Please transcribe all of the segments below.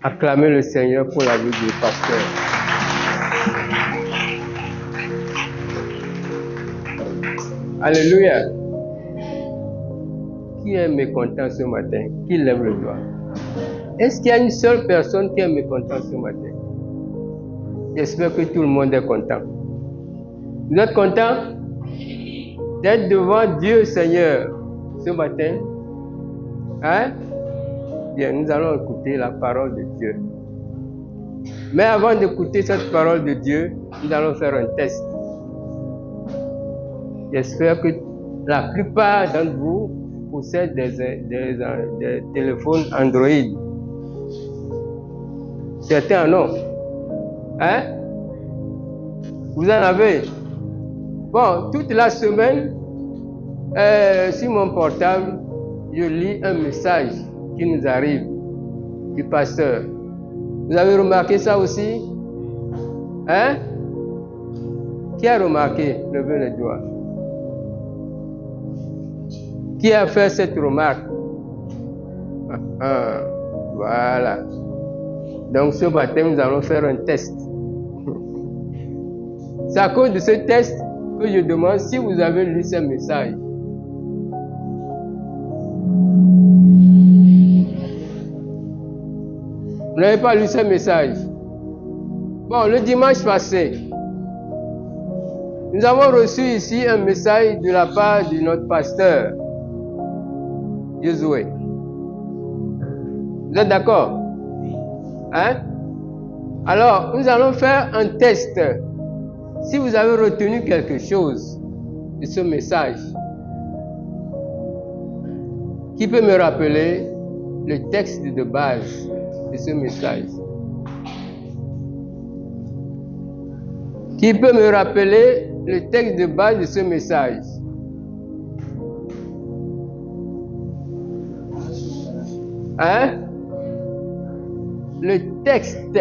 Acclamez le Seigneur pour la vie du pasteur. Alléluia. Qui est mécontent ce matin? Qui lève le doigt? Est-ce qu'il y a une seule personne qui est mécontent ce matin? J'espère que tout le monde est content. Vous êtes content d'être devant Dieu Seigneur ce matin? Hein? Bien, nous allons écouter la parole de Dieu. Mais avant d'écouter cette parole de Dieu, nous allons faire un test. J'espère que la plupart d'entre vous possèdent des téléphones Android. Certains en ont. Hein? Vous en avez? Bon, toute la semaine, sur mon portable, je lis un message qui nous arrive du pasteur. Vous avez remarqué ça aussi? Hein? Qui a remarqué? Levez le doigt. Qui a fait cette remarque? Voilà. Donc ce matin, nous allons faire un test. C'est à cause de ce test que je demande si vous avez lu ce message. Vous n'avez pas lu ce message? Bon, le dimanche passé, nous avons reçu ici un message de la part de notre pasteur, Josué. Vous êtes d'accord? Hein? Alors, nous allons faire un test. Si vous avez retenu quelque chose de ce message, qui peut me rappeler le texte de base de ce message? Qui peut me rappeler le texte de base de ce message? Hein? Le texte.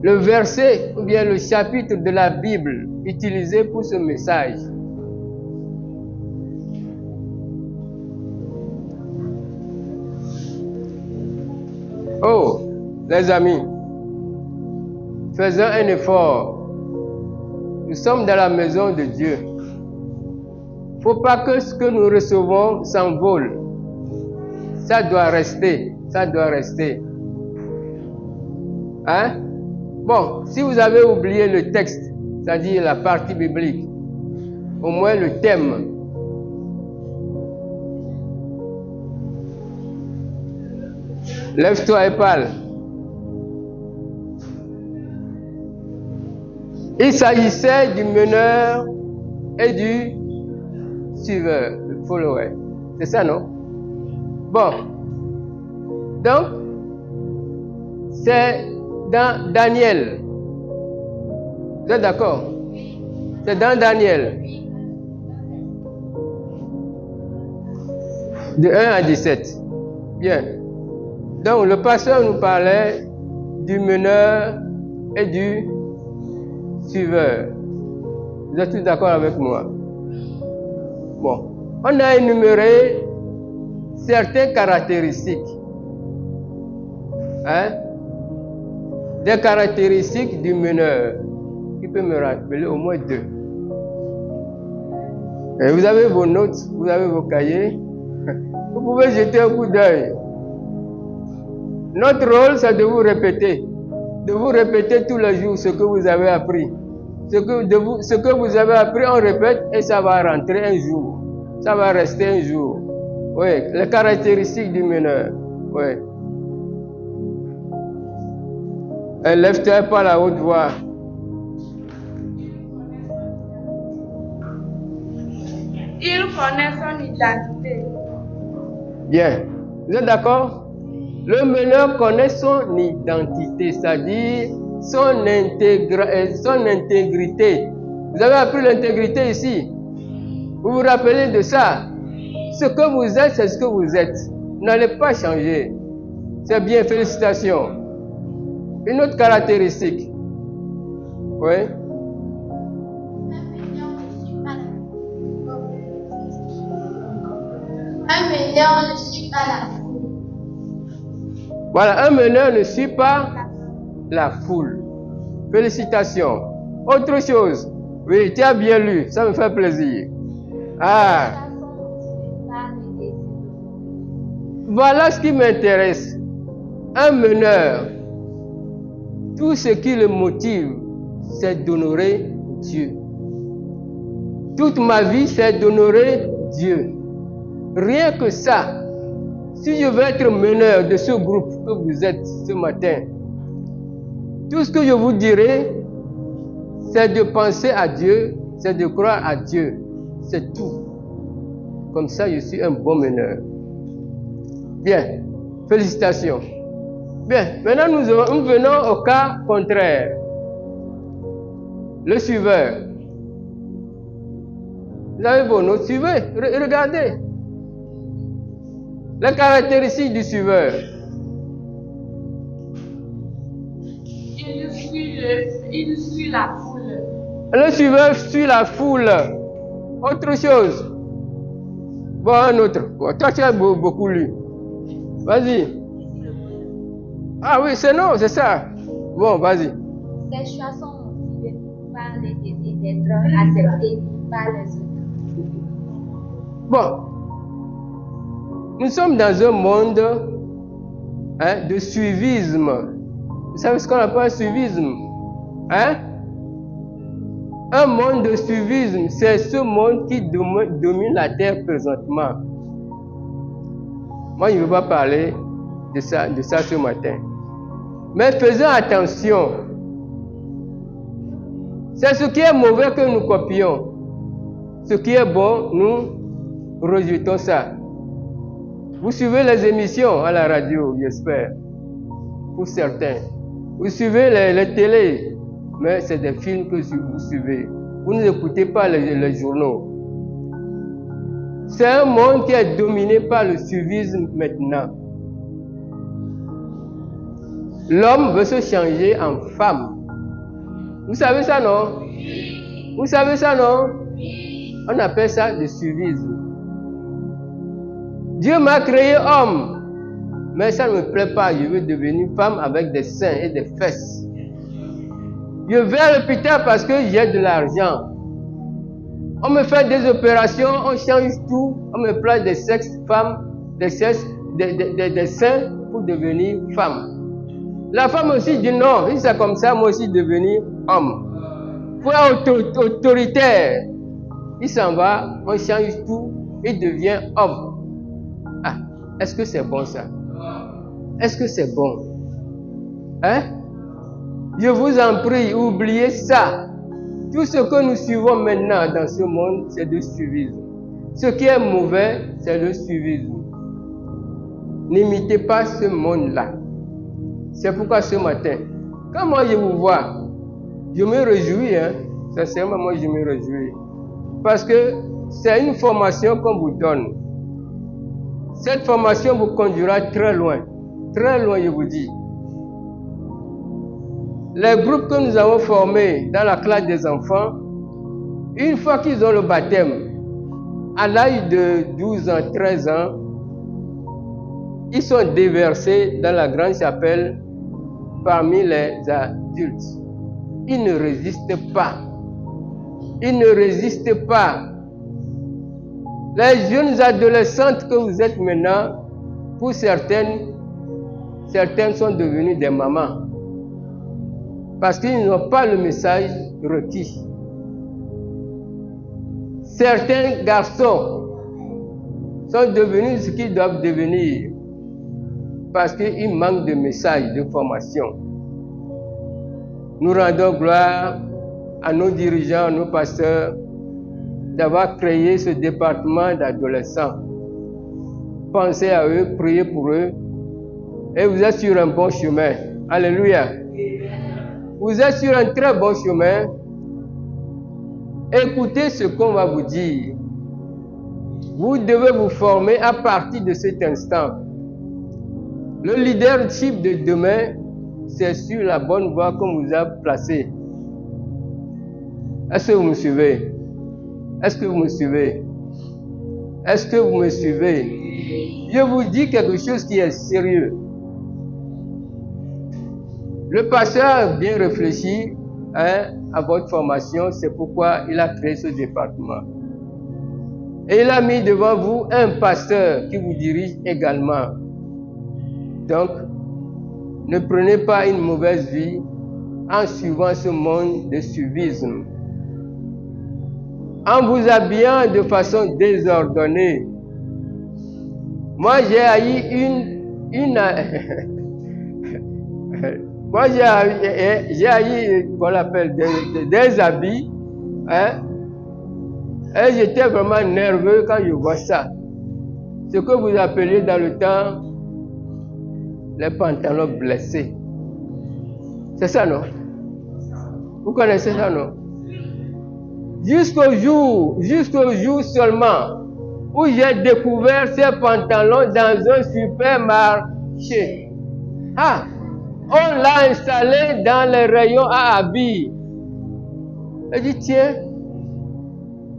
Le verset ou bien le chapitre de la Bible utilisé pour ce message. Oh, les amis, faisons un effort. Nous sommes dans la maison de Dieu. Il ne faut pas que ce que nous recevons s'envole. Ça doit rester. Ça doit rester. Hein? Bon, si vous avez oublié le texte, c'est-à-dire la partie biblique, au moins le thème. Lève-toi et parle. Il s'agissait du meneur et du suiveur, le follower. C'est ça, non? Bon. Donc, c'est dans Daniel. Vous êtes d'accord? C'est dans Daniel. De 1 à 17. Bien. Donc, le pasteur nous parlait du meneur et du suiveur. Vous êtes tous d'accord avec moi? Bon. On a énuméré certaines caractéristiques. Hein? Des caractéristiques du meneur, qui peut me rappeler au moins 2. Et vous avez vos notes, vous avez vos cahiers. Vous pouvez jeter un coup d'œil. Notre rôle, c'est de vous répéter. De vous répéter tous les jours ce que vous avez appris. Ce que vous avez appris, on répète et ça va rentrer un jour. Ça va rester un jour. Oui, les caractéristiques du meneur. Oui. Lève-toi par la haute voix. Il connaît son identité. Bien. Vous êtes d'accord? Le meneur connaît son identité, c'est-à-dire son intégrité. Vous avez appris l'intégrité ici. Vous vous rappelez de ça? Ce que vous êtes, c'est ce que vous êtes. Vous n'allez pas changer. C'est bien, félicitations. Une autre caractéristique. Oui. Un meneur ne suit pas la foule. Voilà, un meneur ne suit pas la foule. Félicitations. Autre chose. Oui, tu as bien lu, ça me fait plaisir. Ah, voilà ce qui m'intéresse. Un meneur, tout ce qui le motive, c'est d'honorer Dieu. Toute ma vie, c'est d'honorer Dieu. Rien que ça. Si je veux être meneur de ce groupe que vous êtes ce matin, tout ce que je vous dirai, c'est de penser à Dieu, c'est de croire à Dieu. C'est tout. Comme ça, je suis un bon meneur. Bien. Félicitations. Bien. Maintenant, nous venons au cas contraire. Le suiveur. Vous avez vos notes, suivez, regardez. Les caractéristiques du suiveur. Il suit la foule. Le suiveur suit la foule. Autre chose. Bon, un autre. Bon, toi, tu as beaucoup lu. Vas-y. Ah oui, c'est non, c'est ça. Bon, vas-y. Ces choix sont motivés par les désirs d'être acceptés par les autres. Bon. Nous sommes dans un monde de suivisme. Vous savez ce qu'on appelle suivisme? Un monde de suivisme, c'est ce monde qui domine la terre présentement. Moi, je ne veux pas parler de ça ce matin. Mais faisons attention. C'est ce qui est mauvais que nous copions. Ce qui est bon, nous rejetons ça. Vous suivez les émissions à la radio, j'espère, pour certains. Vous suivez les télés, mais c'est des films que vous suivez. Vous n'écoutez pas les journaux. C'est un monde qui est dominé par le suivisme maintenant. L'homme veut se changer en femme. Vous savez ça, non? Vous savez ça, non? On appelle ça le suivisme. Dieu m'a créé homme, mais ça ne me plaît pas. Je veux devenir femme avec des seins et des fesses. Je vais à l'hôpital parce que j'ai de l'argent. On me fait des opérations, on change tout, on me place des sexes femmes, des seins pour devenir femme. La femme aussi dit non, si c'est comme ça, moi aussi devenir homme. Pour être autoritaire, il s'en va, on change tout, il devient homme. Ah, est-ce que c'est bon ça? Est-ce que c'est bon? Je vous en prie, oubliez ça. Tout ce que nous suivons maintenant dans ce monde, c'est le suivisme. Ce qui est mauvais, c'est le suivisme. N'imitez pas ce monde-là. C'est pourquoi ce matin, quand moi je vous vois, je me réjouis, sincèrement, moi je me réjouis. Parce que c'est une formation qu'on vous donne. Cette formation vous conduira très loin, je vous dis. Les groupes que nous avons formés dans la classe des enfants, une fois qu'ils ont le baptême, à l'âge de 12 ans, 13 ans, ils sont déversés dans la grande chapelle parmi les adultes. Ils ne résistent pas. Ils ne résistent pas. Les jeunes adolescentes que vous êtes maintenant, pour certaines sont devenues des mamans. Parce qu'ils n'ont pas le message requis. Certains garçons sont devenus ce qu'ils doivent devenir. Parce qu'ils manquent de message, de formation. Nous rendons gloire à nos dirigeants, à nos pasteurs, d'avoir créé ce département d'adolescents. Pensez à eux, priez pour eux, et vous êtes sur un bon chemin. Alléluia. Vous êtes sur un très bon chemin. Écoutez ce qu'on va vous dire. Vous devez vous former à partir de cet instant. Le leadership de demain, c'est sur la bonne voie qu'on vous a placé. Est-ce que vous me suivez? Est-ce que vous me suivez? Est-ce que vous me suivez? Je vous dis quelque chose qui est sérieux. Le pasteur a bien réfléchi à votre formation, c'est pourquoi il a créé ce département. Et il a mis devant vous un pasteur qui vous dirige également. Donc, ne prenez pas une mauvaise vie en suivant ce monde de suivisme. En vous habillant de façon désordonnée. Moi, j'ai haï moi, j'ai haï, qu'on appelle des habits, et j'étais vraiment nerveux quand je vois ça. Ce que vous appelez dans le temps les pantalons blessés. C'est ça, non? Vous connaissez ça, non? Jusqu'au jour seulement où j'ai découvert ces pantalons dans un supermarché. Ah! On l'a installé dans les rayons à habits. J'ai dit, tiens,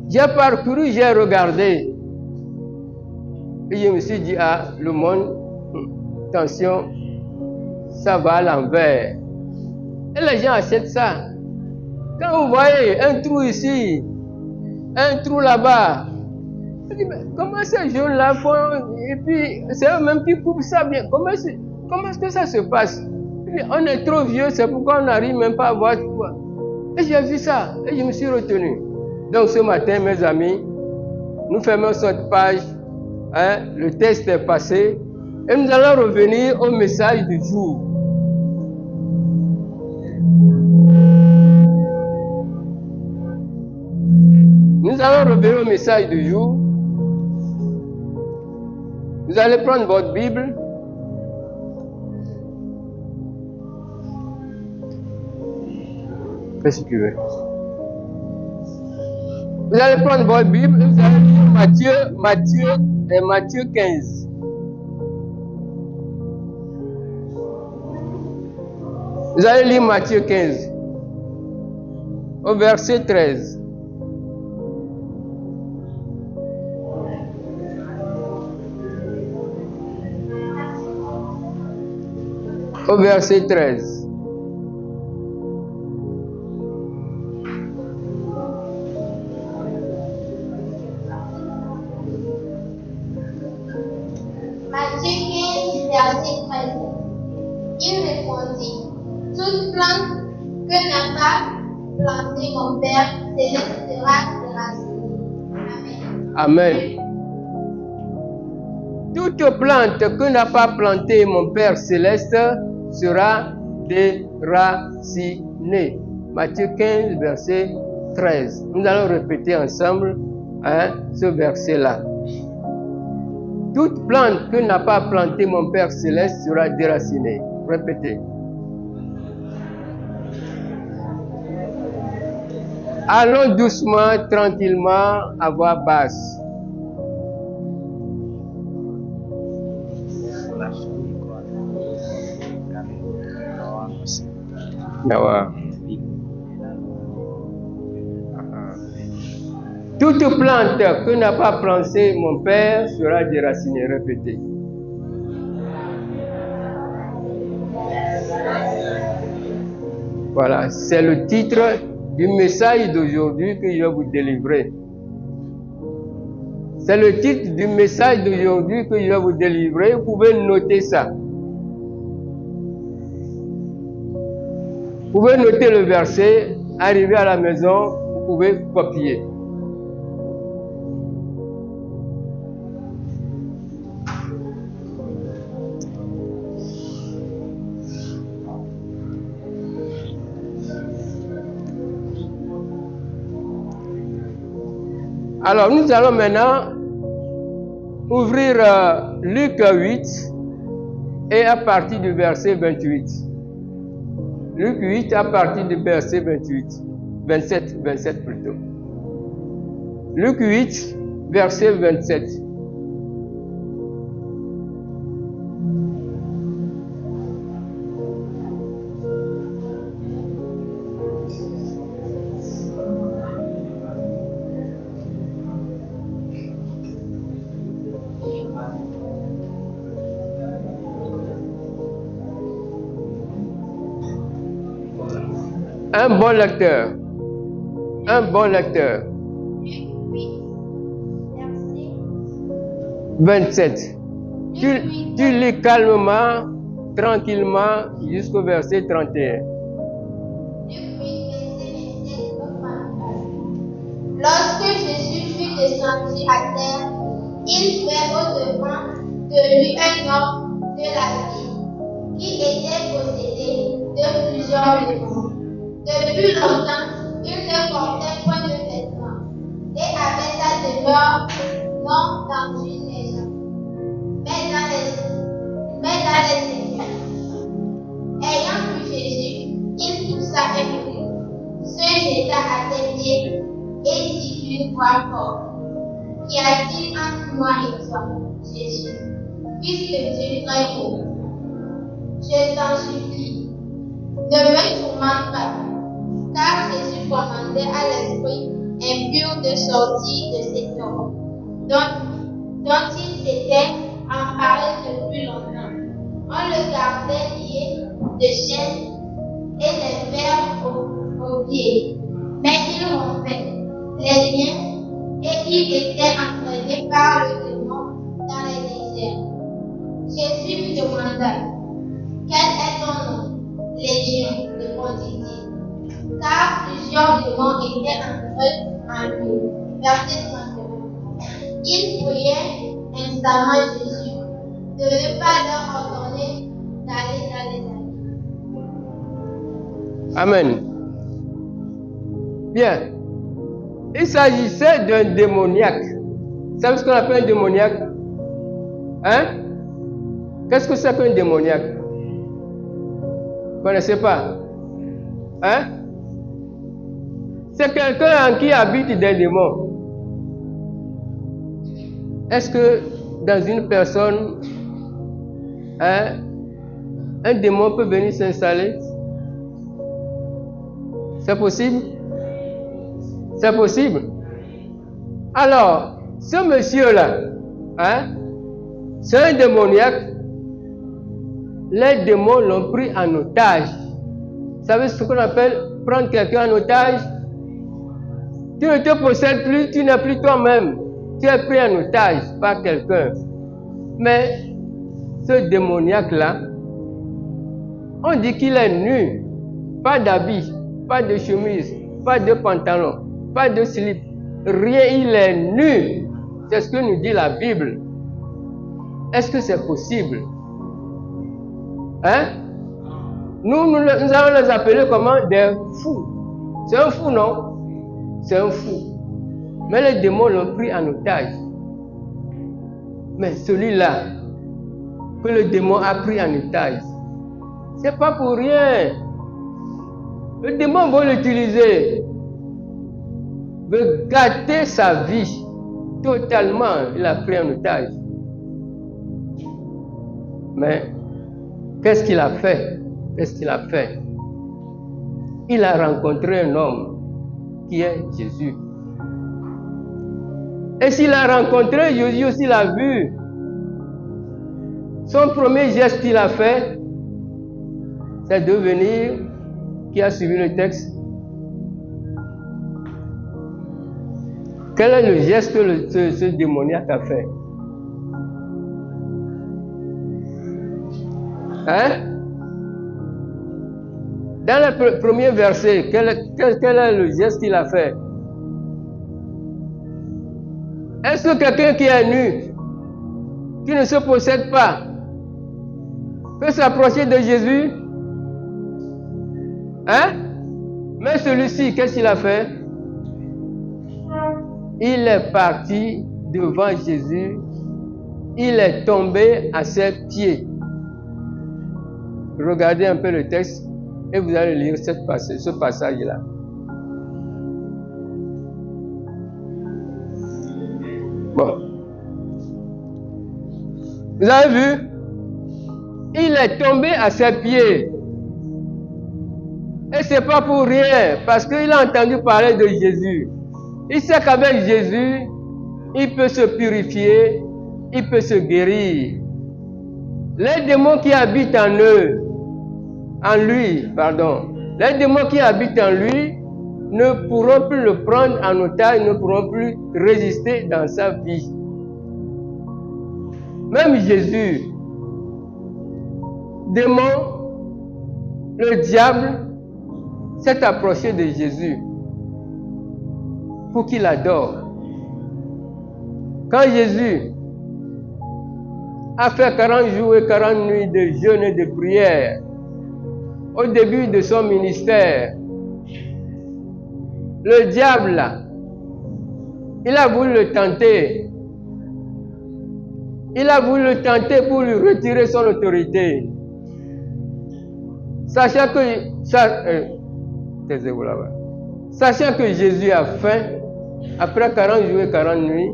j'ai parcouru, j'ai regardé. Et je me suis dit, ah, le monde, attention, ça va à l'envers. Et les gens achètent ça. Quand vous voyez un trou ici, un trou là-bas, je dis, mais comment ces jeunes-là font? Et puis, c'est eux-mêmes qui coupent ça bien. Comment est-ce que ça se passe? On est trop vieux, c'est pourquoi on n'arrive même pas à voir quoi. Et j'ai vu ça, et je me suis retenu. Donc ce matin, mes amis, nous fermons cette page, le test est passé, et nous allons revenir au message du jour. Nous allons revenir au message du jour. Vous allez prendre votre Bible. Fais ce que tu veux. Vous allez prendre votre Bible, vous allez lire Matthieu 15. Vous allez lire Matthieu 15, au verset 13. Au verset 13. Il répondit, toute plante que n'a pas planté mon Père sera déracinée. Amen. Amen. Toute plante que n'a pas planté mon Père céleste sera déracinée. Matthieu 15, verset 13. Nous allons répéter ensemble ce verset-là. Toute plante que n'a pas planté mon Père céleste sera déracinée. Répétez. Allons doucement, tranquillement, à voix basse. Toute plante que n'a pas planté mon Père sera déracinée. Répétez. Voilà, c'est le titre du message d'aujourd'hui que je vais vous délivrer. C'est le titre du message d'aujourd'hui que je vais vous délivrer. Vous pouvez noter ça. Vous pouvez noter le verset, arriver à la maison, vous pouvez copier. Alors, nous allons maintenant ouvrir Luc 8 et à partir du verset 28. Luc 8 à partir du verset 27 plutôt. Luc 8, verset 27. Un bon lecteur. Un bon lecteur. Luc 8, verset 27. Tu lis calmement, tranquillement, jusqu'au verset 31. Luc 8, verset 27 au 34. Lorsque Jésus fut descendu à terre, il vint au-devant de lui un homme de la ville qui était possédé de plusieurs démons. Depuis longtemps, il ne portait point de vêtements et avait sa demeure non dans une maison, mais dans les sécules. Ayant vu Jésus, il poussa un cri, se jeta à ses pieds et dit d'une voix forte: Qu'y a-t-il entre moi et toi, Jésus, fils de Dieu très haut? Je t'en supplie, ne me tourmente pas. Car Jésus commandait à l'esprit impur de sortir de cet homme, dont il s'était emparé depuis longtemps. On le gardait lié de chaînes et des fers aux pieds, mais il rompait les liens et il était entraîné par le démon dans les déserts. Jésus lui demanda: Quel est ton nom? Légion, répondit-il. Car plusieurs démons étaient entrés en lui. Verset 31. Il priait instamment Jésus de ne pas leur ordonner d'aller dans les allées. Amen. Bien. Il s'agissait d'un démoniaque. Vous savez ce qu'on appelle un démoniaque? Hein? Qu'est-ce que c'est qu'un démoniaque? Vous ne connaissez pas? Hein? C'est quelqu'un en qui habitent des démons. Est-ce que dans une personne, hein, un démon peut venir s'installer? C'est possible? C'est possible? Alors, ce monsieur-là, hein, c'est un démoniaque. Les démons l'ont pris en otage. Vous savez ce qu'on appelle prendre quelqu'un en otage? Tu ne te possèdes plus, tu n'es plus toi-même. Tu es pris en otage par quelqu'un. Mais ce démoniaque-là, on dit qu'il est nu. Pas d'habit, pas de chemise, pas de pantalon, pas de slip. Rien, il est nu. C'est ce que nous dit la Bible. Est-ce que c'est possible? Hein? Nous allons les appeler comment? Des fous. C'est un fou, non? C'est un fou. Mais les démons l'ont pris en otage. Mais celui-là, que le démon a pris en otage, c'est pas pour rien. Le démon va l'utiliser, veut gâter sa vie. Totalement, il a pris en otage. Mais qu'est-ce qu'il a fait? Qu'est-ce qu'il a fait? Il a rencontré un homme qui est Jésus. Et s'il a rencontré Jésus aussi, l'a vu. Son premier geste qu'il a fait, c'est de venir, qui a suivi le texte. Quel est le geste que ce démoniaque a fait? Hein? Dans le premier verset, quel est le geste qu'il a fait? Est-ce que quelqu'un qui est nu, qui ne se possède pas, peut s'approcher de Jésus? Hein? Mais celui-ci, qu'est-ce qu'il a fait? Il est parti devant Jésus, il est tombé à ses pieds. Regardez un peu le texte et vous allez lire ce passage-là. Bon. Vous avez vu? Il est tombé à ses pieds. Et c'est pas pour rien, parce qu'il a entendu parler de Jésus. Il sait qu'avec Jésus, il peut se purifier, il peut se guérir. Les démons qui habitent en eux, en lui, pardon, Les démons qui habitent en lui ne pourront plus le prendre en otage, ne pourront plus résister dans sa vie. Même Jésus, démon, le diable s'est approché de Jésus pour qu'il adore. Quand Jésus a fait 40 jours et 40 nuits de jeûne et de prière, au début de son ministère, le diable, il a voulu le tenter. Il a voulu le tenter pour lui retirer son autorité. Sachant que Jésus a faim, après 40 jours et 40 nuits,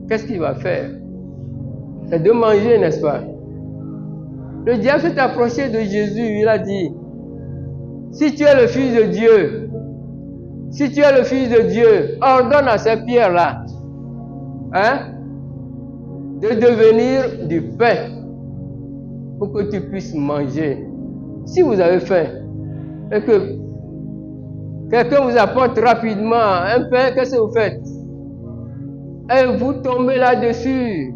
qu'est-ce qu'il va faire? C'est de manger, n'est-ce pas? Le diable s'est approché de Jésus, il a dit, si tu es le Fils de Dieu, si tu es le Fils de Dieu, ordonne à ces pierres-là, de devenir du pain pour que tu puisses manger. Si vous avez faim et que quelqu'un vous apporte rapidement un pain, qu'est-ce que vous faites? Et vous tombez là-dessus,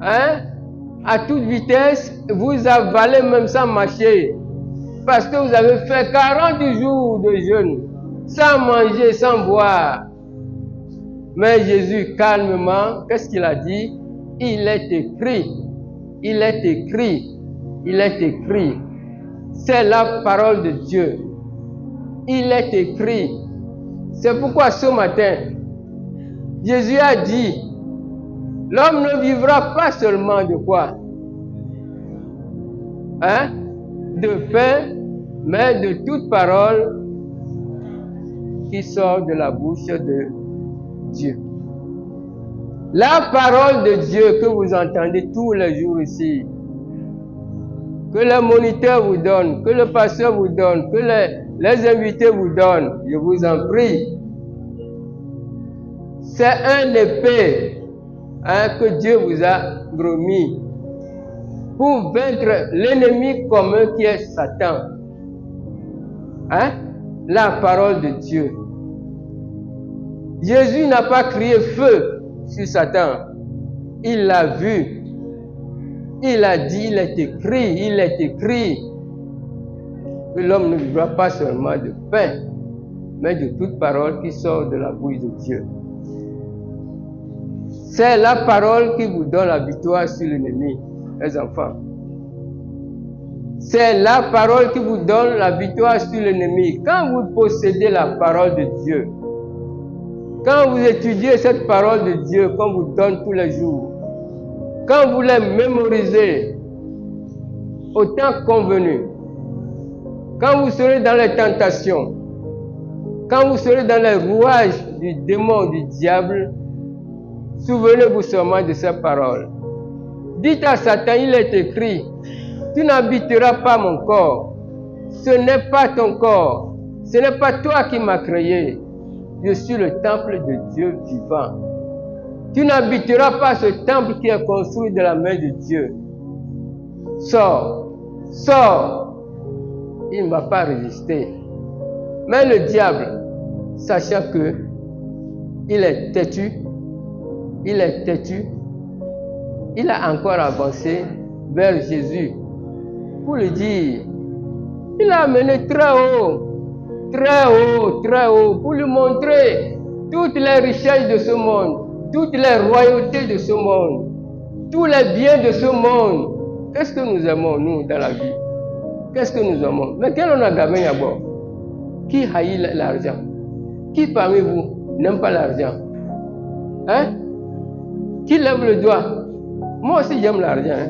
à toute vitesse, vous avalez même sans marcher, parce que vous avez fait 40 jours de jeûne, sans manger, sans boire. Mais Jésus, calmement, qu'est-ce qu'il a dit? Il est écrit, il est écrit, il est écrit. C'est la parole de Dieu. Il est écrit. C'est pourquoi ce matin, Jésus a dit, l'homme ne vivra pas seulement de quoi? De pain, mais de toute parole qui sort de la bouche de Dieu. La parole de Dieu que vous entendez tous les jours ici, que les moniteurs vous donnent, que le pasteur vous donne, que les invités vous donnent, je vous en prie. C'est un épée que Dieu vous a remis pour vaincre l'ennemi commun qui est Satan. La parole de Dieu. Jésus n'a pas crié feu sur Satan. Il l'a vu. Il a dit, il est écrit que l'homme ne vivra pas seulement de pain, mais de toute parole qui sort de la bouche de Dieu. C'est la parole qui vous donne la victoire sur l'ennemi, les enfants. C'est la parole qui vous donne la victoire sur l'ennemi. Quand vous possédez la parole de Dieu, quand vous étudiez cette parole de Dieu qu'on vous donne tous les jours, quand vous la mémorisez au temps convenu, quand vous serez dans les tentations, quand vous serez dans les rouages du démon, du diable, souvenez-vous seulement de ces paroles. Dites à Satan, il est écrit, tu n'habiteras pas mon corps, ce n'est pas ton corps, ce n'est pas toi qui m'as créé, je suis le temple de Dieu vivant. Tu n'habiteras pas ce temple qui est construit de la main de Dieu. Sors, sors. Il ne va pas résister. Mais le diable, sachant que il est têtu, il a encore avancé vers Jésus pour lui dire, il l'a amené très haut, pour lui montrer toutes les richesses de ce monde, toutes les royautés de ce monde, tous les biens de ce monde. Qu'est-ce que nous aimons, nous, dans la vie? Qu'est-ce que nous aimons? Mais quel on a gagné d'abord? Qui haït l'argent? Qui parmi vous n'aime pas l'argent? Qui lève le doigt? Moi aussi j'aime l'argent.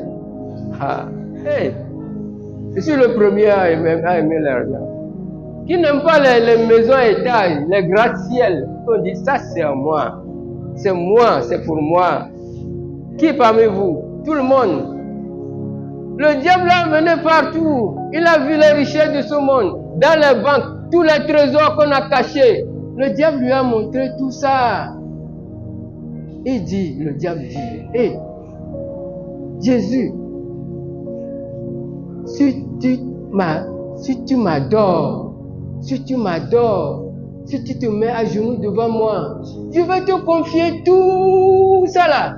Je suis le premier à aimer l'argent. Qui n'aime pas les maisons à étages, les gratte-ciel? On dit ça c'est à moi. C'est moi, c'est pour moi. Qui parmi vous? Tout le monde. Le diable l'a amené partout. Il a vu les richesses de ce monde. Dans les banques, tous les trésors qu'on a cachés. Le diable lui a montré tout ça. Le diable dit, Jésus, si si tu m'adores, si tu te mets à genoux devant moi, je vais te confier tout ça là.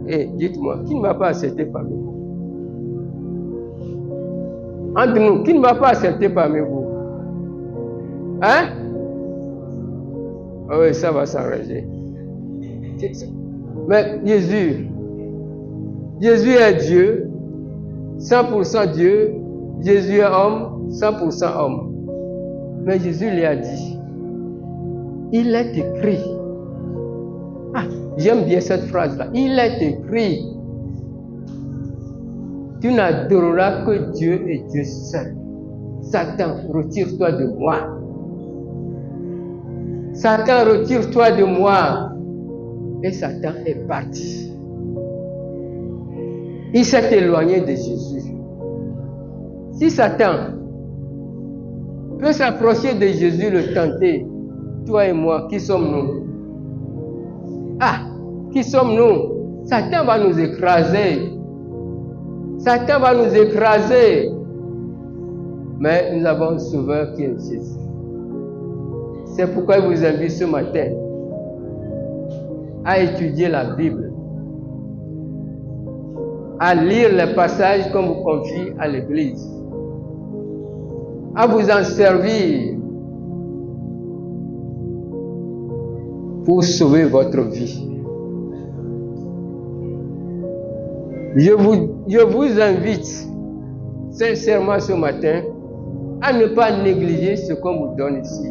Et dites-moi, qui ne m'a pas accepté parmi vous? Entre nous, qui ne m'a pas accepté parmi vous? Hein? Oui, ça va s'arranger. Mais Jésus est Dieu, 100% Dieu. Jésus est homme, 100% homme. Mais Jésus lui a dit, il est écrit. Ah, j'aime bien cette phrase-là. Il est écrit. Tu n'adoreras que Dieu et Dieu seul. Satan, retire-toi de moi. Satan, retire-toi de moi. Et Satan est parti. Il s'est éloigné de Jésus. Si Satan peut s'approcher de Jésus, le tenter, toi et moi, qui sommes-nous? Ah, qui sommes-nous? Satan va nous écraser. Satan va nous écraser. Mais nous avons un sauveur qui est Jésus. C'est pourquoi je vous invite ce matin à étudier la Bible, à lire les passages qu'on vous confie à l'église, à vous en servir pour sauver votre vie. Je vous invite sincèrement ce matin à ne pas négliger ce qu'on vous donne ici.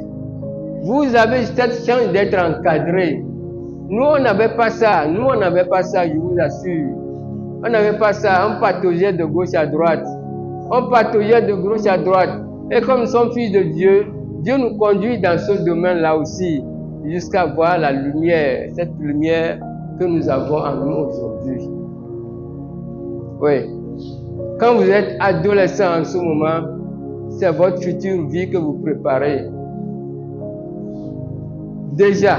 Vous avez cette chance d'être encadré. Nous, on n'avait pas ça. Je vous assure. On n'avait pas ça. On pataugeait de gauche à droite. Et comme nous sommes fils de Dieu, Dieu nous conduit dans ce domaine-là aussi, jusqu'à voir la lumière, cette lumière que nous avons en nous aujourd'hui. Oui. Quand vous êtes adolescent en ce moment, c'est votre future vie que vous préparez. Déjà,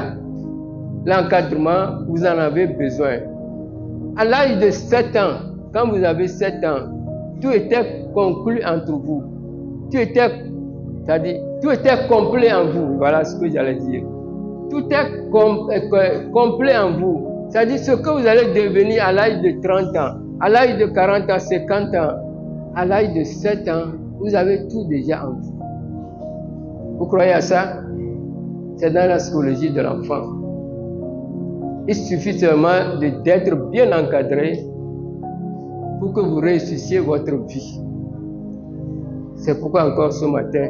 l'encadrement, vous en avez besoin. À l'âge de 7 ans, quand vous avez 7 ans, tout était conclu entre vous. Tout était complet en vous. Voilà ce que j'allais dire. Tout est complet en vous. C'est-à-dire ce que vous allez devenir à l'âge de 30 ans, à l'âge de 40 ans, 50 ans, à l'âge de 7 ans, vous avez tout déjà en vous. Vous croyez à ça? C'est dans la psychologie de l'enfant. Il suffit seulement d'être bien encadré pour que vous réussissiez votre vie. C'est pourquoi encore ce matin,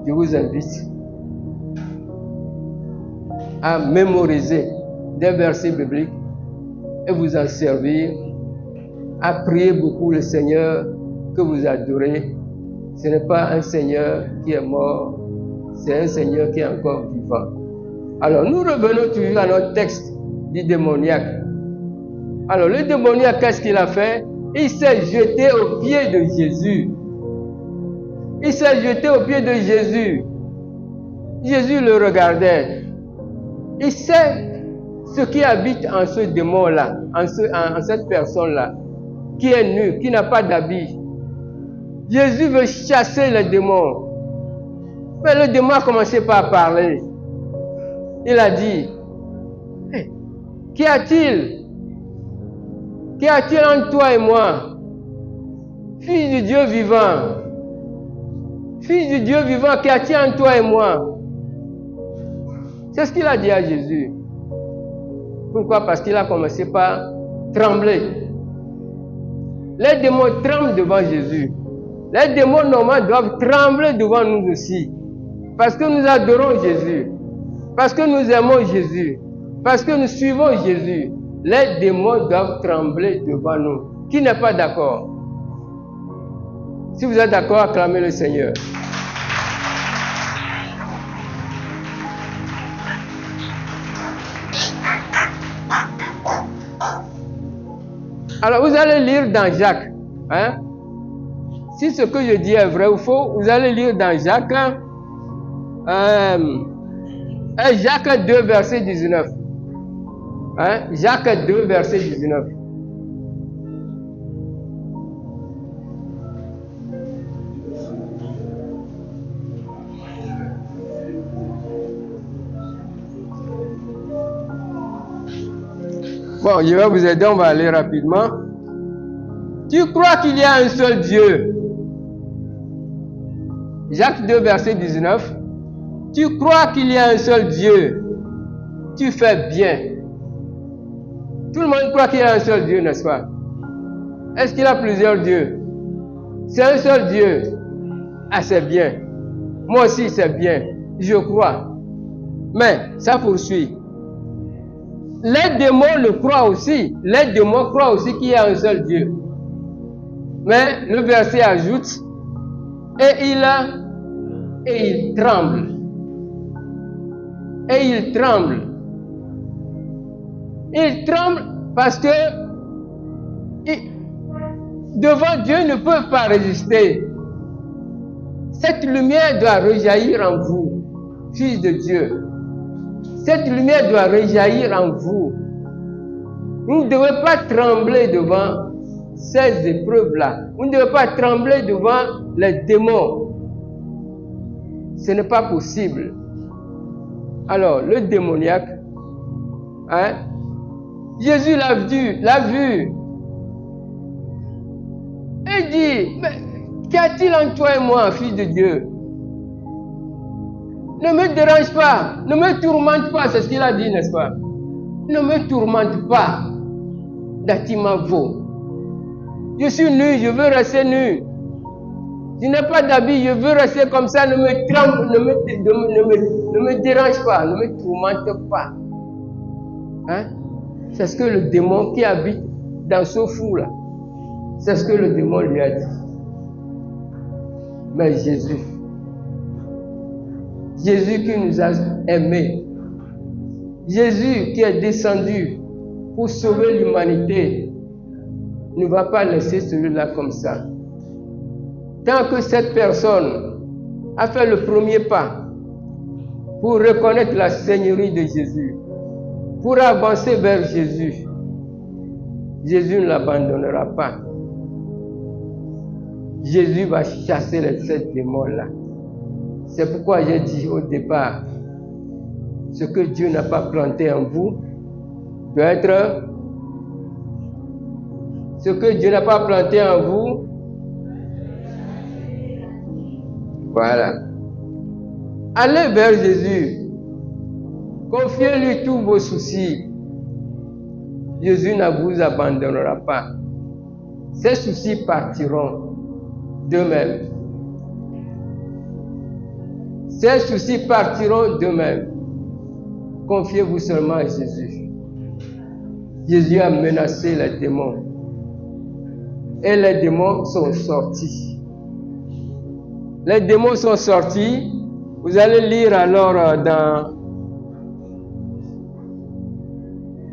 je vous invite à mémoriser des versets bibliques et vous en servir, à prier beaucoup le Seigneur que vous adorez. Ce n'est pas un Seigneur qui est mort, c'est un Seigneur qui est encore vivant. Alors nous revenons toujours à notre texte du démoniaque. Alors le démoniaque, qu'est-ce qu'il a fait? Il s'est jeté aux pieds de Jésus. Il s'est jeté aux pieds de Jésus. Jésus le regardait. Il sait ce qui habite en ce démon-là, en cette personne-là, qui est nue, qui n'a pas d'habit. Jésus veut chasser le démon. Mais le démon a commencé par parler. Il a dit, hey, qu'y a-t-il? Qu'y a-t-il entre toi et moi? Fils du Dieu vivant. Fils du Dieu vivant, qu'y a-t-il entre toi et moi? C'est ce qu'il a dit à Jésus. Pourquoi? Parce qu'il a commencé par trembler. Les démons tremblent devant Jésus. Les démons normalement doivent trembler devant nous aussi. Parce que nous adorons Jésus. Parce que nous aimons Jésus. Parce que nous suivons Jésus. Les démons doivent trembler devant nous. Qui n'est pas d'accord? Si vous êtes d'accord, acclamez le Seigneur. Alors vous allez lire dans Jacques. Hein? Si ce que je dis est vrai ou faux, vous allez lire dans Jacques. Jacques 2, verset 19. Hein? Jacques 2, verset 19. Bon, je vais vous aider, on va aller rapidement. Tu crois qu'il y a un seul Dieu? Jacques 2, verset 19. Tu crois qu'il y a un seul Dieu? Tu fais bien. Tout le monde croit qu'il y a un seul Dieu, n'est-ce pas? Est-ce qu'il y a plusieurs dieux? C'est un seul Dieu. Ah, c'est bien. Moi aussi, c'est bien. Je crois. Mais ça poursuit. Les démons le croient aussi. Les démons croient aussi qu'il y a un seul Dieu. Mais le verset ajoute, et il tremble. Et il tremble. Il tremble parce que devant Dieu ne peut pas résister. Cette lumière doit rejaillir en vous, fils de Dieu. Cette lumière doit rejaillir en vous. Vous ne devez pas trembler devant ces épreuves-là. Vous ne devez pas trembler devant les démons. Ce n'est pas possible. Alors, le démoniaque, Jésus l'a vu. Il dit, mais qu'y a-t-il en toi et moi, fils de Dieu? Ne me dérange pas, ne me tourmente pas, c'est ce qu'il a dit, n'est-ce pas? Ne me tourmente pas, Datimavo. Je suis nu, je veux rester nu. Je n'ai pas d'habit, je veux rester comme ça, ne me dérange pas, ne me tourmente pas. C'est ce que le démon qui habite dans ce fou-là, c'est ce que le démon lui a dit. Mais Jésus qui nous a aimés, Jésus qui est descendu pour sauver l'humanité, ne va pas laisser celui-là comme ça. Tant que cette personne a fait le premier pas pour reconnaître la Seigneurie de Jésus, pour avancer vers Jésus, Jésus ne l'abandonnera pas. Jésus va chasser les 7 démons-là. C'est pourquoi j'ai dit au départ, ce que Dieu n'a pas planté en vous doit être... Ce que Dieu n'a pas planté en vous, voilà. Allez vers Jésus. Confiez-lui tous vos soucis. Jésus ne vous abandonnera pas. Ces soucis partiront d'eux-mêmes. Ces soucis partiront d'eux-mêmes. Confiez-vous seulement à Jésus. Jésus a menacé les démons. Et les démons sont sortis. Les démons sont sortis. Vous allez lire alors dans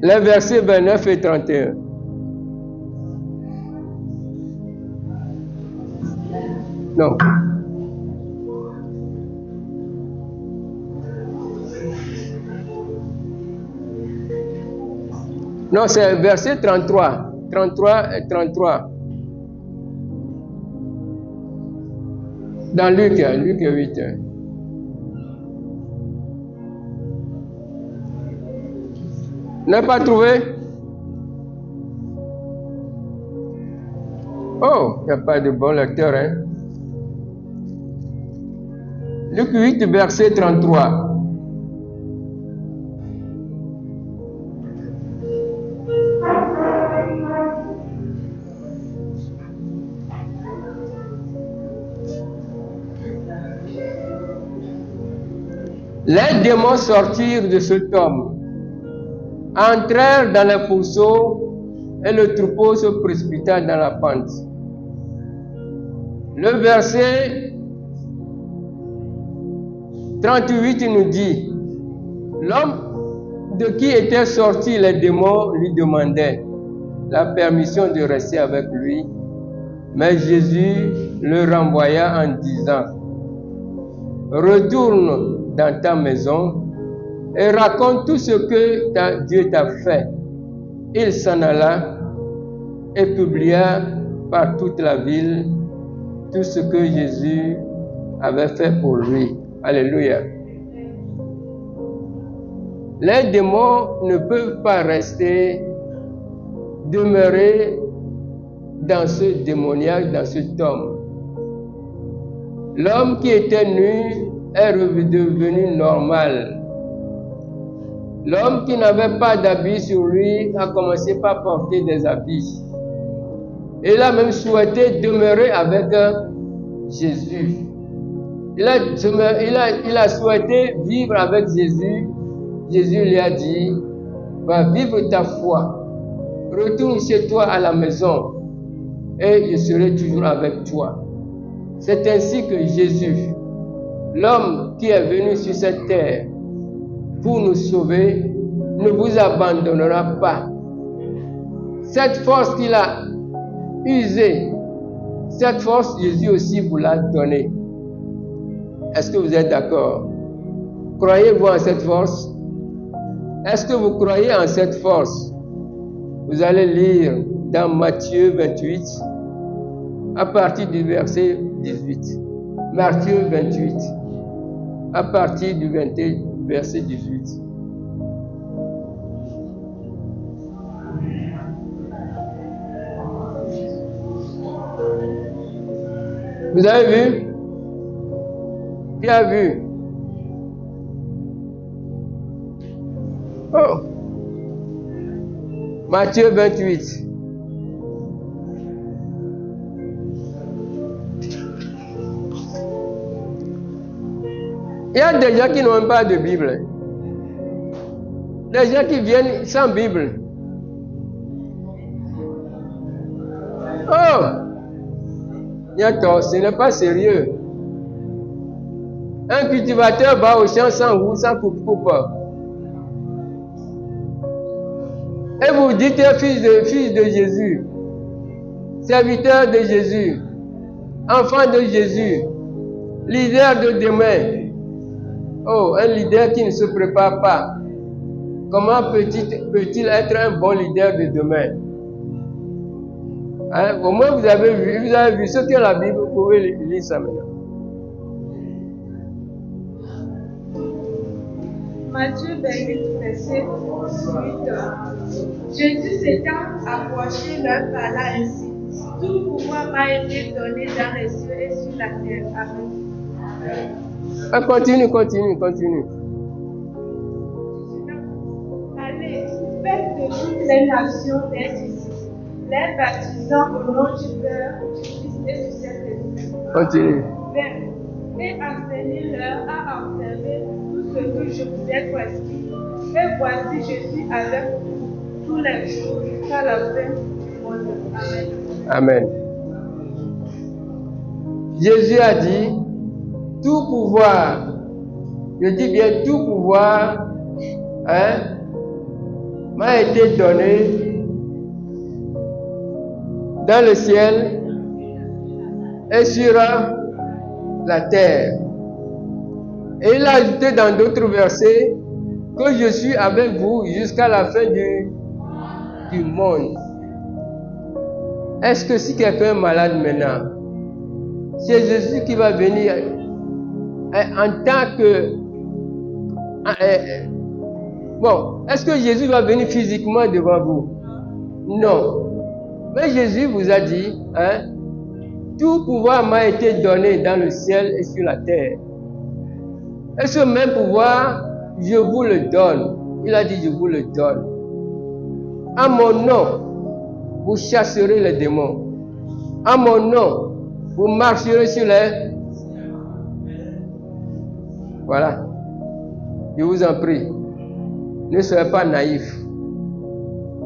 les versets 29 et 31. Non. Non, c'est verset 33. 33 et 33. Dans Luc 8. N'a pas trouvé? Oh, il n'y a pas de bon lecteur, hein? Luc 8, verset 33. Les démons sortirent de cet homme, entrèrent dans le fourceau et le troupeau se précipita dans la pente. Le verset 38 nous dit, l'homme de qui étaient sortis les démons lui demandait la permission de rester avec lui, mais Jésus le renvoya en disant, retourne dans ta maison et raconte tout ce que Dieu t'a fait. Il s'en alla et publia par toute la ville tout ce que Jésus avait fait pour lui. Alléluia. Les démons ne peuvent pas rester demeurer dans ce démoniaque, dans cet homme. L'homme qui était nu est redevenu normal. L'homme qui n'avait pas d'habits sur lui a commencé par porter des habits. Et il a même souhaité demeurer avec Jésus. Il a souhaité vivre avec Jésus. Jésus lui a dit, va vivre ta foi. Retourne chez toi à la maison et je serai toujours avec toi. C'est ainsi que Jésus, l'homme qui est venu sur cette terre pour nous sauver, ne vous abandonnera pas. Cette force qu'il a usée, cette force, Jésus aussi vous l'a donnée. Est-ce que vous êtes d'accord? Croyez-vous en cette force? Est-ce que vous croyez en cette force? Vous allez lire dans Matthieu 28, à partir du verset 18. Matthieu 28, à partir du verset 18. Vous avez vu? Qui a vu? Oh! Matthieu 28. Il y a des gens qui n'ont pas de Bible. Des gens qui viennent sans Bible. Oh! Ce n'est pas sérieux. Un cultivateur va au champ sans roue, sans coupe-coupe. Et vous dites fils de Jésus, serviteur de Jésus, enfant de Jésus, leader de demain. Oh, un leader qui ne se prépare pas. Comment peut-il être un bon leader de demain? Hein? Au moins vous avez vu ce que la Bible, vous pouvez lire ça maintenant. Matthieu 28, verset 18. Jésus s'étant approché leur parla ainsi. Tout pouvoir m'a été donné dans les cieux et sur la terre. Amen. Continue. Allez, faites de toutes les nations des disciples, les baptisant au nom du Père, du Fils et du Saint-Esprit. Continue. Et enseignez-leur à observer tout ce que je vous ai prescrit. Et voici, je suis avec vous tous les jours jusqu'à la fin du monde. Amen. Amen. Jésus a dit, tout pouvoir, je dis bien tout pouvoir, m'a été donné dans le ciel et sur la terre. Et il a ajouté dans d'autres versets que je suis avec vous jusqu'à la fin du monde. Est-ce que si quelqu'un est malade maintenant, c'est Jésus qui va venir en tant que... Bon, est-ce que Jésus va venir physiquement devant vous? Non. Mais Jésus vous a dit, tout pouvoir m'a été donné dans le ciel et sur la terre. Et ce même pouvoir, je vous le donne. Il a dit, je vous le donne. À mon nom, vous chasserez les démons. À mon nom, vous marcherez sur les... Voilà. Je vous en prie. Ne soyez pas naïfs.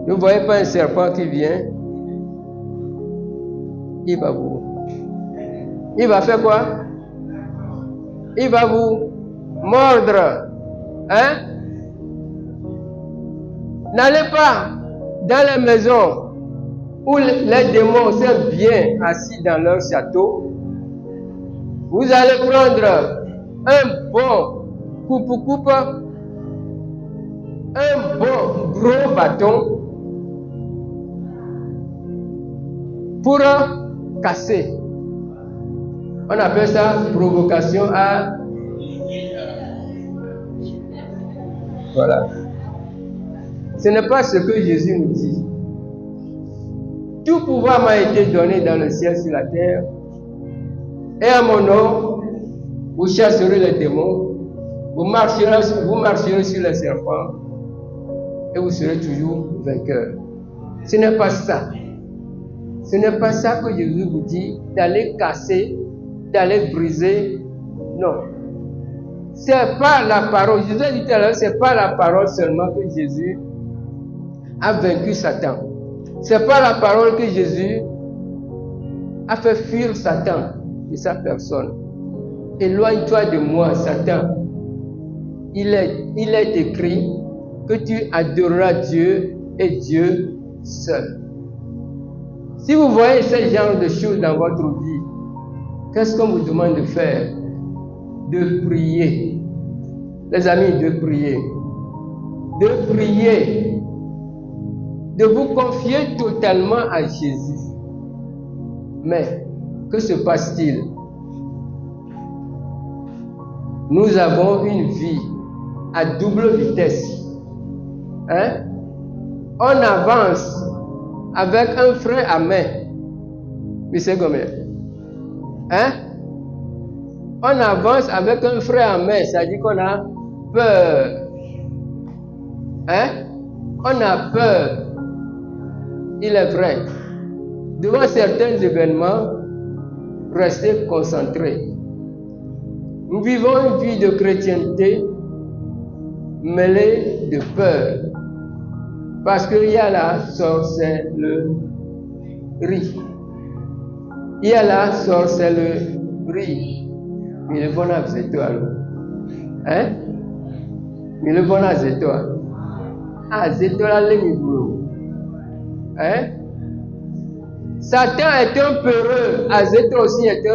Ne voyez pas un serpent qui vient. Il va faire quoi? Il va vous mordre. N'allez pas dans les maisons où les démons sont bien assis dans leur château. Vous allez prendre un bon coupe-coupe, un bon gros bâton pour casser. On appelle ça provocation à... Voilà. Ce n'est pas ce que Jésus nous dit. tout pouvoir m'a été donné dans le ciel et sur la terre. Et à mon nom, vous chasserez les démons, vous marcherez sur les serpents et vous serez toujours vainqueurs. Ce n'est pas ça. Ce n'est pas ça que Jésus vous dit, d'aller casser, d'aller briser. Non. C'est pas la parole. Je vous ai dit tout à l'heure, c'est pas la parole seulement que Jésus a vaincu Satan. C'est pas la parole que Jésus a fait fuir Satan de sa personne. Éloigne-toi de moi, Satan. Il est écrit que tu adoreras Dieu et Dieu seul. Si vous voyez ce genre de choses dans votre vie, qu'est-ce qu'on vous demande de faire? De prier. Les amis, de prier. De prier. De vous confier totalement à Jésus. Mais, que se passe-t-il? Nous avons une vie à double vitesse. Hein? On avance avec un frein à main. Mais c'est combien? Hein? On avance avec un frein à main, c'est-à-dire qu'on a peur. Hein? On a peur. Il est vrai. Devant certains événements, restez concentrés. Nous vivons une vie de chrétienté mêlée de peur. Parce qu'il y a la sorcellerie. Il y a la sorcellerie. Mais le bon c'est toi. Hein? Mais le bon c'est toi. Ah, c'est toi le niveau. Hein? Satan est un peureux. Azéto aussi est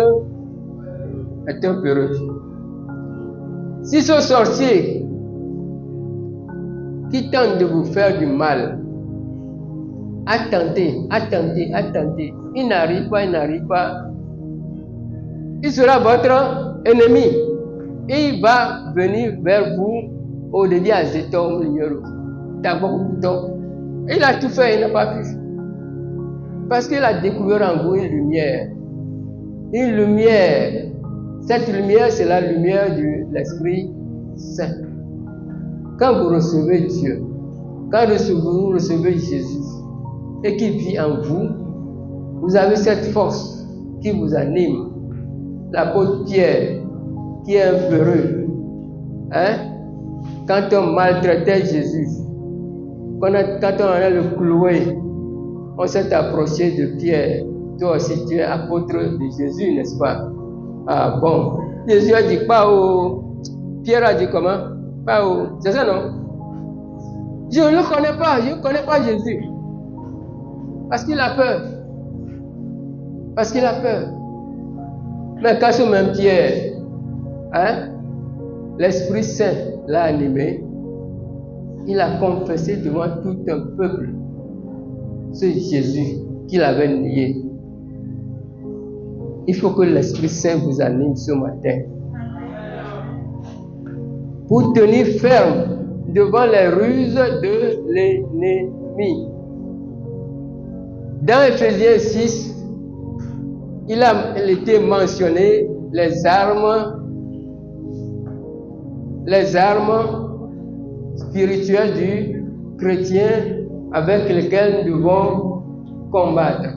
un peureux. Si ce sorcier qui tente de vous faire du mal, attendez. Il n'arrive pas. Il sera votre ennemi. Et il va venir vers vous au début à Zéton, il a tout fait, il n'a pas pu. Parce qu'il a découvert en vous une lumière. Une lumière. Cette lumière, c'est la lumière de l'Esprit Saint. Quand vous recevez Dieu, quand vous recevez Jésus et qu'il vit en vous, vous avez cette force qui vous anime. L'apôtre Pierre, qui est un peureux, hein? Quand on maltraitait Jésus, quand on allait le clouer, on s'est approché de Pierre. Toi aussi, tu es apôtre de Jésus, n'est-ce pas? Ah bon. Jésus a dit pas au. Pierre a dit comment? Pas au. C'est ça, non? Je ne le connais pas Jésus. Parce qu'il a peur. Mais quand ce même Pierre, hein, l'Esprit Saint l'a animé, il a confessé devant tout un peuple ce Jésus qu'il avait nié. Il faut que l'Esprit Saint vous anime ce matin pour tenir ferme devant les ruses de l'ennemi. Dans Ephésiens 6, il était mentionné les armes spirituelles du chrétien avec lesquelles nous devons combattre.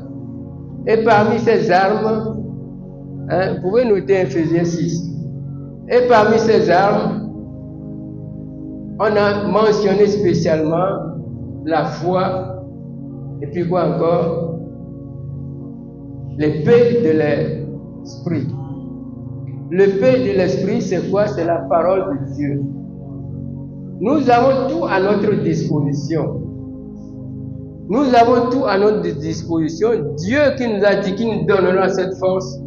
Et parmi ces armes, hein, vous pouvez noter Ephésiens 6. Et parmi ces armes, on a mentionné spécialement la foi, et puis quoi encore? L'épée de l'esprit. L'épée de l'esprit, c'est quoi? C'est la parole de Dieu. Nous avons tout à notre disposition. Nous avons tout à notre disposition. Dieu qui nous a dit qu'il nous donnera cette force,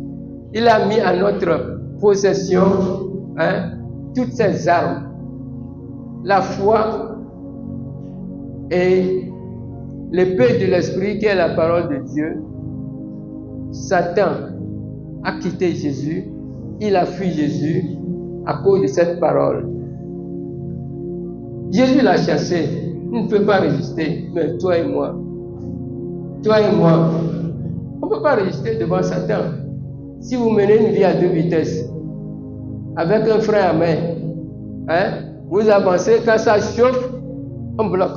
il a mis à notre possession, hein, toutes ces armes. La foi et l'épée de l'esprit qui est la parole de Dieu. Satan a quitté Jésus, il a fui Jésus à cause de cette parole. Jésus l'a chassé, il ne peut pas résister, mais toi et moi, toi et moi, on ne peut pas résister devant Satan. Si vous menez une vie à 2 vitesses, avec un frein à main, hein, vous avancez, quand ça chauffe, on bloque.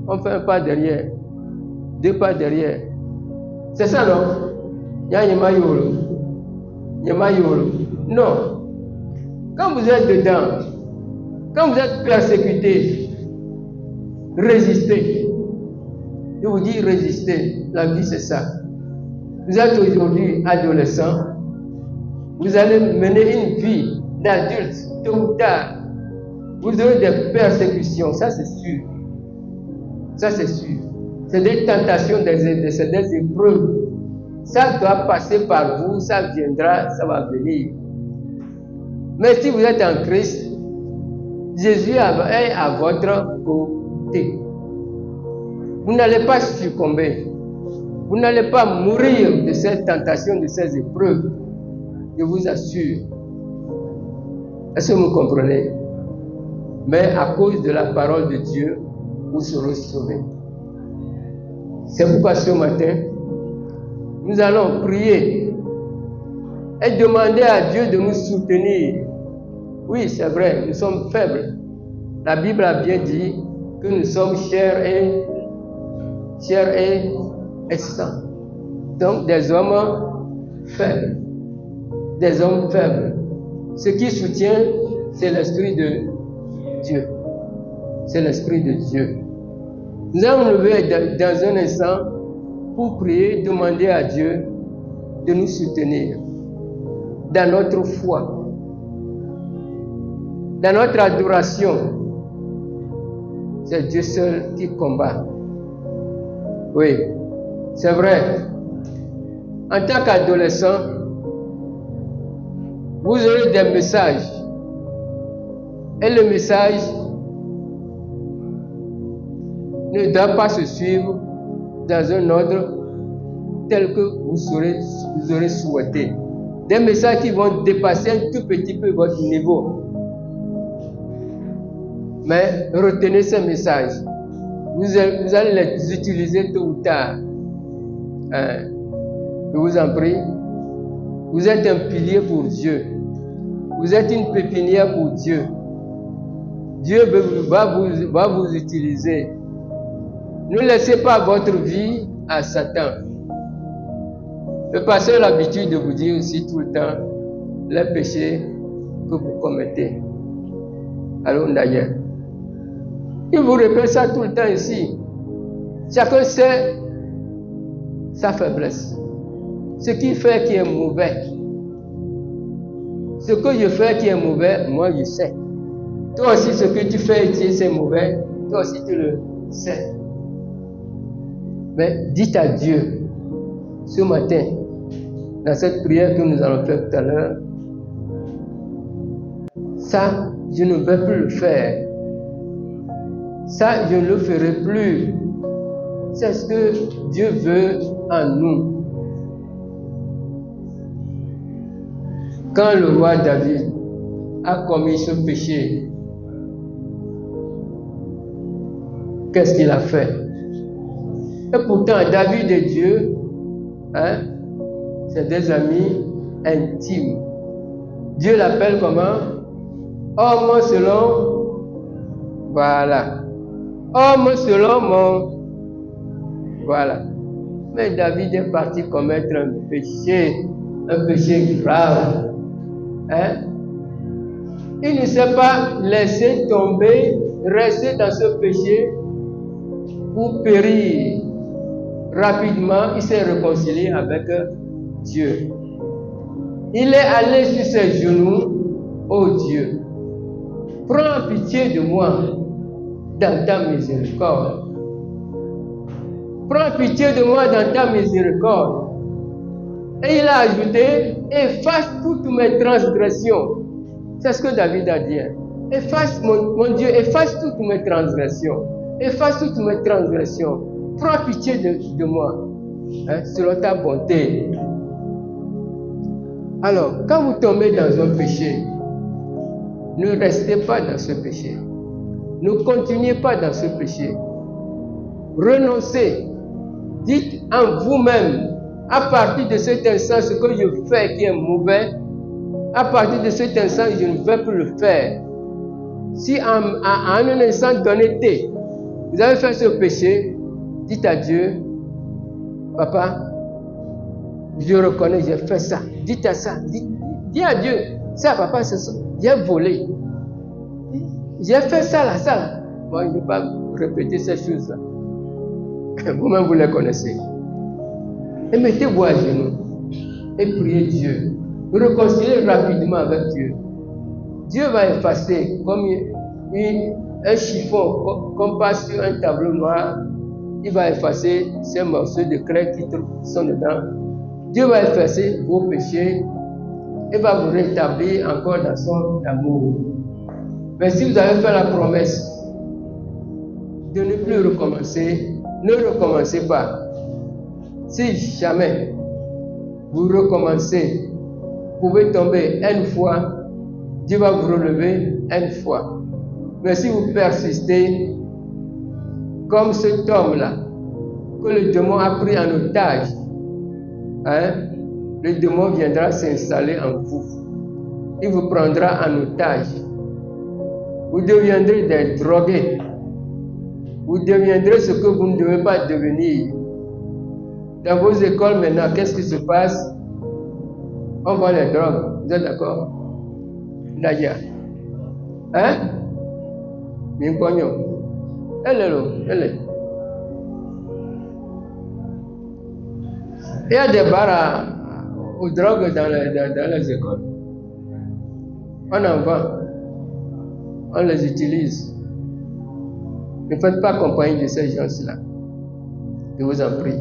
On fait un pas derrière, 2 pas derrière. C'est ça, non? Non. Quand vous êtes dedans, quand vous êtes persécuté, résistez. Je vous dis résistez. La vie, c'est ça. Vous êtes aujourd'hui adolescent. Vous allez mener une vie d'adulte, tôt ou tard. Vous aurez des persécutions, ça c'est sûr. Ça c'est sûr. C'est des tentations, des épreuves. Ça doit passer par vous, ça viendra, ça va venir. Mais si vous êtes en Christ, Jésus est à votre côté. Vous n'allez pas succomber. Vous n'allez pas mourir de ces tentations, de ces épreuves. Je vous assure. Est-ce que vous comprenez? Mais à cause de la parole de Dieu, vous serez sauvés. C'est pourquoi ce matin, nous allons prier et demander à Dieu de nous soutenir. Oui, c'est vrai, nous sommes faibles. La Bible a bien dit que nous sommes chairs et sang. Donc des hommes faibles. Des hommes faibles. Ce qui soutient, c'est l'Esprit de Dieu. C'est l'Esprit de Dieu. Nous allons nous lever dans un instant pour prier, demander à Dieu de nous soutenir dans notre foi, dans notre adoration. C'est Dieu seul qui combat. Oui, c'est vrai. En tant qu'adolescent, vous aurez des messages. Et le message ne doit pas se suivre dans un ordre tel que vous aurez souhaité. Des messages qui vont dépasser un tout petit peu votre niveau. Mais retenez ces messages. Vous allez les utiliser tôt ou tard. Je vous en prie. Vous êtes un pilier pour Dieu. Vous êtes une pépinière pour Dieu. Dieu va vous utiliser. Ne laissez pas votre vie à Satan. Le pasteur a l'habitude de vous dire aussi tout le temps les péchés que vous commettez. Alors d'ailleurs, il vous répète ça tout le temps ici. Chacun sait sa faiblesse. Ce qu'il fait qui est mauvais. Ce que je fais qui est mauvais, moi je sais. Toi aussi, ce que tu fais ici, c'est mauvais. Toi aussi, tu le sais. Mais dites à Dieu, ce matin, dans cette prière que nous allons faire tout à l'heure, ça, je ne vais plus le faire. Ça, je ne le ferai plus. C'est ce que Dieu veut en nous. Quand le roi David a commis ce péché, qu'est-ce qu'il a fait? Et pourtant, David et Dieu, c'est des amis intimes. Dieu l'appelle comment? Homme selon, voilà. Homme selon mon, voilà. Mais David est parti commettre un péché grave. Il ne s'est pas laissé tomber, rester dans ce péché pour périr. Rapidement, il s'est réconcilié avec Dieu. Il est allé sur ses genoux. Oh Dieu, prends pitié de moi dans ta miséricorde. Prends pitié de moi dans ta miséricorde. Et il a ajouté, efface toutes mes transgressions. C'est ce que David a dit. Efface, mon Dieu, efface toutes mes transgressions. Efface toutes mes transgressions. Prends pitié de moi, selon ta bonté. Alors, quand vous tombez dans un péché, ne restez pas dans ce péché. Ne continuez pas dans ce péché. Renoncez. Dites en vous-même, à partir de cet instant, ce que je fais qui est mauvais, à partir de cet instant, je ne vais plus le faire. Si à un instant donné T, vous avez fait ce péché, dites à Dieu, Papa, je reconnais, j'ai fait ça. Dites à ça. Dis à Dieu, ça, papa, c'est ça. J'ai volé. J'ai fait ça là. Moi, je ne vais pas répéter ces choses-là. Vous-même, vous les connaissez. Et mettez-vous à genoux et priez Dieu. Réconciliez rapidement avec Dieu. Dieu va effacer comme un chiffon qu'on passe sur un tableau noir. Il va effacer ces morceaux de craie qui sont dedans. Dieu va effacer vos péchés et va vous rétablir encore dans son amour. Mais si vous avez fait la promesse de ne plus recommencer, ne recommencez pas. Si jamais vous recommencez, vous pouvez tomber une fois, Dieu va vous relever une fois. Mais si vous persistez, comme cet homme-là, que le démon a pris en otage, le démon viendra s'installer en vous. Il vous prendra en otage. Vous deviendrez des drogués. Vous deviendrez ce que vous ne devez pas devenir. Dans vos écoles maintenant, qu'est-ce qui se passe? On vend les drogues. Vous êtes d'accord? Nadia. Mimpognon. Elle est. Il y a des bars aux drogues dans les écoles. On en vend. On les utilise. Ne faites pas compagnie de ces gens-là. Je vous en prie.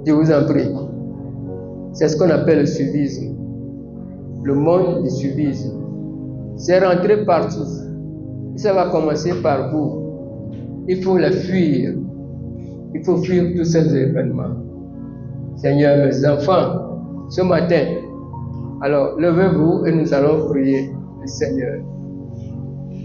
Je vous en prie. C'est ce qu'on appelle le suivisme. Le monde du suivisme. C'est rentré partout. Ça va commencer par vous. Il faut les fuir. Il faut fuir tous ces événements. Seigneur, mes enfants, ce matin, alors levez-vous et nous allons prier le Seigneur.